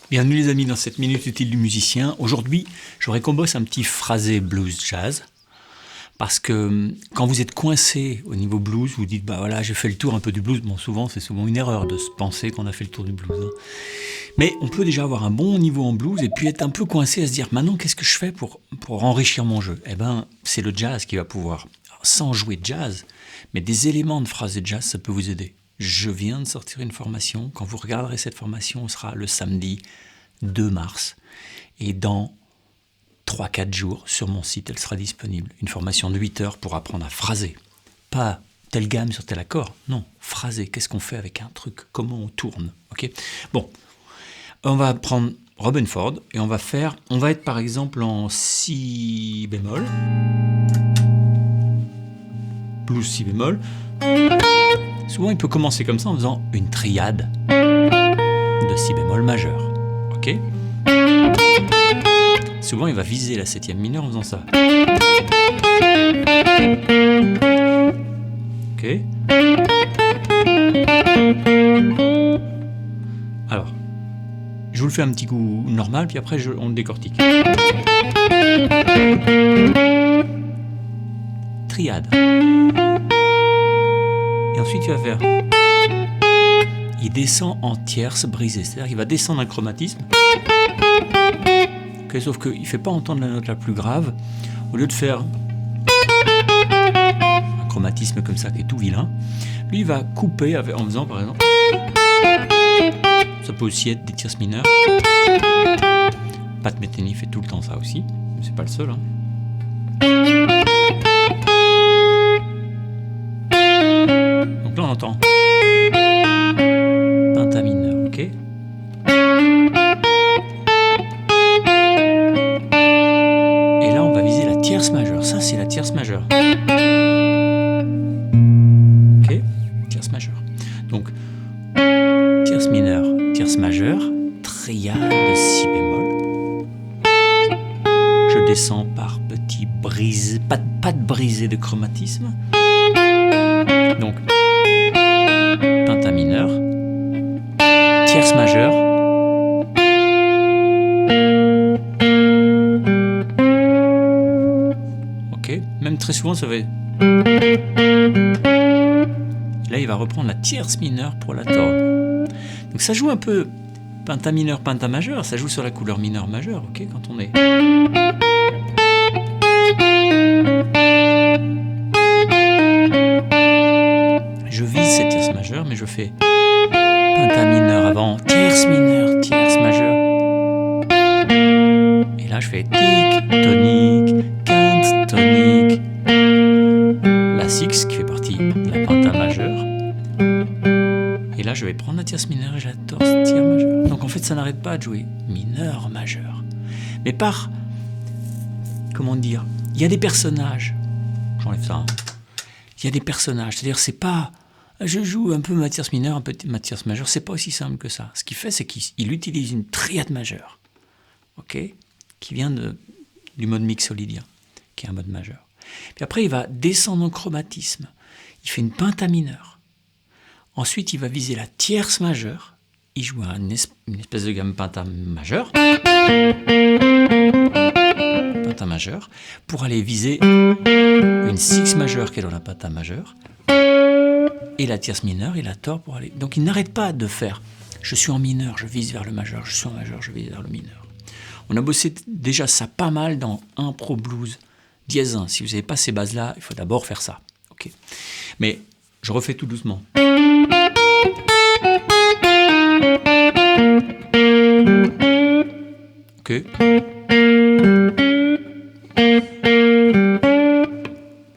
Bienvenue les amis dans cette minute utile du musicien. Aujourd'hui, j'aurais qu'on bosse un petit phrasé blues jazz. Parce que quand vous êtes coincé au niveau blues, vous dites bah voilà, j'ai fait le tour un peu du blues. Bon, c'est souvent une erreur de se penser qu'on a fait le tour du blues. Mais on peut déjà avoir un bon niveau en blues et puis être un peu coincé à se dire maintenant qu'est-ce que je fais pour enrichir mon jeu. Eh ben, c'est le jazz qui va pouvoir, sans jouer de jazz, mais des éléments de phrasé de jazz, ça peut vous aider. Je viens de sortir une formation. Quand vous regarderez cette formation, on sera le samedi 2 mars. Et dans 3-4 jours, sur mon site, elle sera disponible. Une formation de 8 heures pour apprendre à phraser. Pas telle gamme sur tel accord. Non, phraser. Qu'est-ce qu'on fait avec un truc? Comment on tourne? Ok. Bon, on va prendre Robin Ford et on va être par exemple en si bémol. Blues si bémol. Souvent, il peut commencer comme ça en faisant une triade de si bémol majeur. Ok. Souvent, il va viser la 7e mineure en faisant ça. Ok. Alors, je vous le fais un petit coup normal, puis après, on le décortique. Triade. Et ensuite, il va faire... Il descend en tierce brisée, c'est-à-dire qu'il va descendre un chromatisme. Okay, sauf qu'il ne fait pas entendre la note la plus grave. Au lieu de faire un chromatisme comme ça qui est tout vilain, lui il va couper en faisant par exemple. Ça peut aussi être des tierces mineures. Pat Metheny fait tout le temps ça aussi, mais c'est pas le seul. Donc là on entend pentamineur, ok. Tierce majeure, ça c'est la tierce majeure. Ok, tierce majeure. Donc, tierce mineure, tierce majeure, triade de si bémol. Je descends par petits brisés, pas de brisé de chromatisme. Donc, pentamineur, tierce majeure. Même très souvent, ça va être... Là, il va reprendre la tierce mineure pour la tordre. Donc ça joue un peu pentamineur, pentamajeur, ça joue sur la couleur mineure majeure, ok, quand on est... Je vise cette tierce majeure, mais je fais pentamineur avant, tierce mineure, tierce majeure. Et là, je fais tic, tonique, quinte, tonique, la six qui fait partie de la penta majeure. Et là, je vais prendre la tierce mineure et je la torse tierce majeure. Donc en fait, ça n'arrête pas de jouer mineur majeur. Mais comment dire, il y a des personnages. J'enlève ça. Il y a des personnages. C'est-à-dire, c'est pas... Je joue un peu ma tierce mineure, un peu ma tierce majeure. C'est pas aussi simple que ça. Ce qu'il fait, c'est qu'il utilise une triade majeure. Ok, qui vient du mode mixolydien, qui est un mode majeur. Puis après, il va descendre en chromatisme. Il fait une pentamineur. Ensuite, il va viser la tierce majeure. Il joue une espèce de gamme pentamajeure. Pentamajeure. Pour aller viser une six majeure qui est dans la pentamajeure. Et la tierce mineure, il la tord pour aller... Donc, il n'arrête pas de faire. Je suis en mineur, je vise vers le majeur. Je suis en majeur, je vise vers le mineur. On a bossé déjà ça pas mal dans Impro Blues dièse 1. Si vous n'avez pas ces bases-là, il faut d'abord faire ça. Okay. Mais je refais tout doucement. Ok.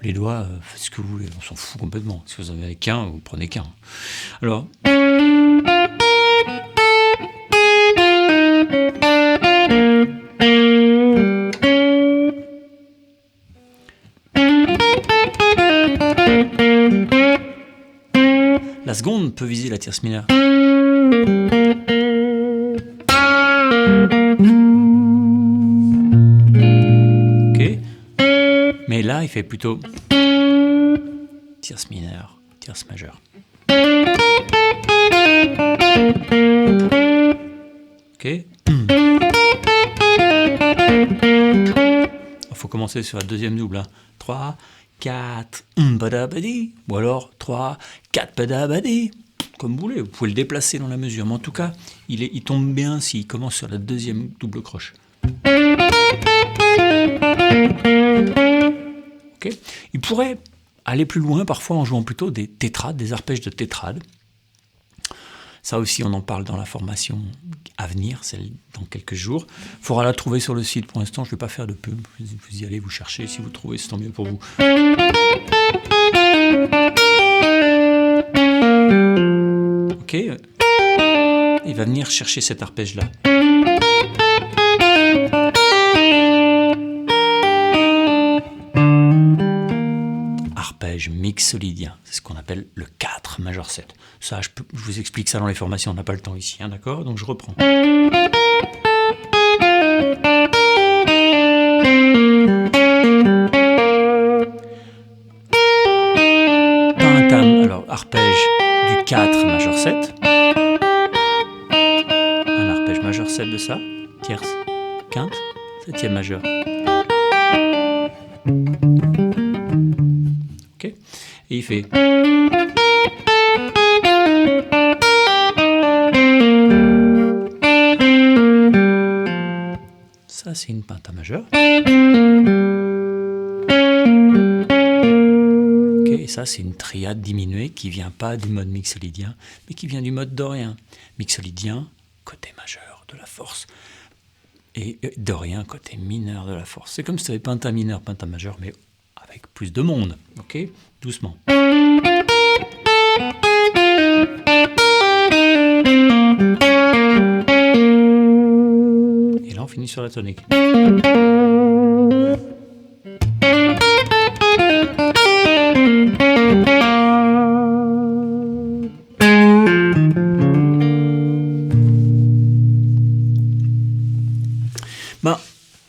Les doigts, faites ce que vous voulez, on s'en fout complètement. Si vous en avez qu'un, vous prenez qu'un. Alors... La seconde peut viser la tierce mineure. Ok. Mais là, il fait plutôt tierce mineure, tierce majeure. Ok. Il faut commencer sur la deuxième double. Hein. 3, 4, badabadi. Ou alors 3, 4, badabadi. Comme vous voulez, vous pouvez le déplacer dans la mesure. Mais en tout cas, il tombe bien s'il commence sur la deuxième double croche. Okay. Il pourrait aller plus loin parfois en jouant plutôt des tétrades, des arpèges de tétrades. Ça aussi, on en parle dans la formation à venir, celle dans quelques jours. Il faudra la trouver sur le site. Pour l'instant, je ne vais pas faire de pub. Vous y allez, vous cherchez. Si vous trouvez, c'est tant mieux pour vous. Ok. Il va venir chercher cet arpège-là. Arpège mixolydien, c'est ce qu'on appelle le 4 majeur 7. Ça, je vous explique ça dans les formations, on n'a pas le temps ici, hein, d'accord? Donc je reprends. Pentam, alors arpège du 4 majeur 7. Un arpège majeur 7 de ça, tierce, quinte, septième majeur. Okay. Et il fait. Ça, c'est une pentamajeure. Okay. Et ça, c'est une triade diminuée qui vient pas du mode mixolydien, mais qui vient du mode dorien. Mixolydien, côté majeur de la force. Et dorien, côté mineur de la force. C'est comme si tu avais penta mineur, penta majeur, mais avec plus de monde, ok? Doucement. Et là, on finit sur la tonique.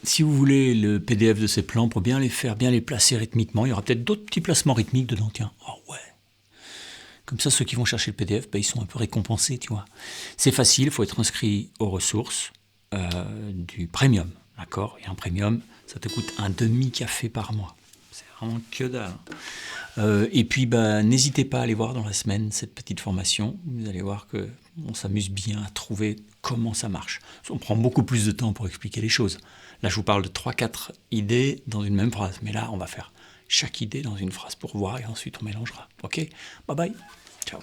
Si vous voulez le PDF de ces plans pour bien les faire, bien les placer rythmiquement, il y aura peut-être d'autres petits placements rythmiques dedans, tiens. Oh ouais. Comme ça, ceux qui vont chercher le PDF, ils sont un peu récompensés, tu vois. C'est facile, il faut être inscrit aux ressources du premium, d'accord? Et un premium, ça te coûte un demi-café par mois. C'est vraiment que dalle. Et puis, n'hésitez pas à aller voir dans la semaine cette petite formation. Vous allez voir qu'on s'amuse bien à trouver comment ça marche. On prend beaucoup plus de temps pour expliquer les choses. Là, je vous parle de 3-4 idées dans une même phrase. Mais là, on va faire chaque idée dans une phrase pour voir et ensuite on mélangera. Ok? Bye bye. Ciao.